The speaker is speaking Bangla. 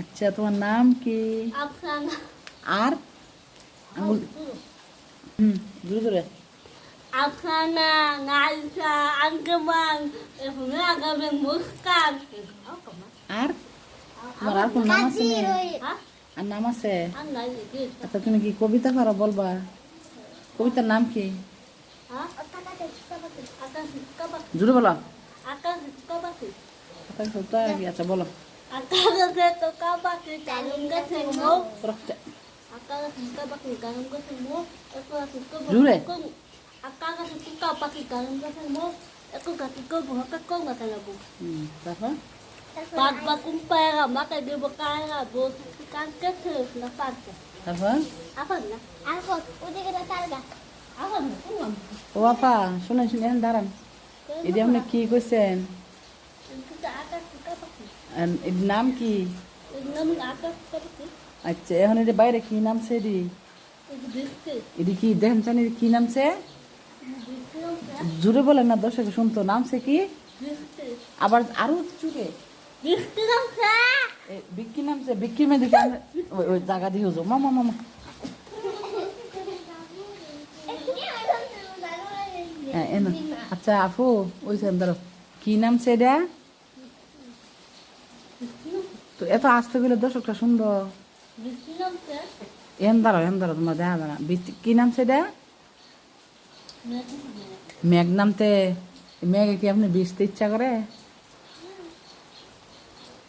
আচ্ছা, তোমার নাম কি? আফসানা। আর আঙুল জোরে জোরে। আফসানা, নাইসা, আঙ্কেমান, এখানে আগামী মুস্কান। আর তোমার আর কোন নাম আছে? হ্যাঁ? আর নাম আছে? আর নাই কি? আচ্ছা, তুমি কি কবিতা পারো? বলবা। কবিতার নাম কি? হ্যাঁ? আকাশ কাবাকি। জোরে বলো। আকাশ কাবাকি। আচ্ছা বলো। আকাশে তো কাবাকি, কানুন গাছে মুখ। রক্ত। Akalasi kabakin kanong kasi mo. Akalasi Jure. kabakin. Akalasi kabakin kanong kasi mo. Ako kasi ko buhat ko matalabo. তারপর Pag bakumpara makadi mo kaya bos kan kasi na pagka. তারপর Ako na. Ako udi ka na talaga. Ako na. ও আপা, শুনে শুনে এখন দাঁড়ান। এটি আপনি কি কইছেন? Kita akas kabakin. এর নাম কি? Namun akas kabakin. আচ্ছা, এখন এটি বাইরে কি নামছে? এটি Dito. এটি কি দেখেন চান? এটি কি নামছে? জোরে বলেন না, দর্শক শুনতো। নামছে কি? Dito. আবার আরো চুকে Dito lang sa. বিক্কি নামছে। বিক্কির মেয়ে দিকে ওই ওই জায়গা দিয়ে যাও। মামা মামা। হ্যাঁ এনো। আচ্ছা আপু, ওই ধরো কি নামছে এটা? তো এত আসতে গেলে দর্শকটা শুনবো। Dito lang sa. এন দাঁড়ো তোমার দেখা দাঁড়া। কি নামছে এটা? মেঘ নামতে। মেঘে কি আপনি বীজতে ইচ্ছা করে?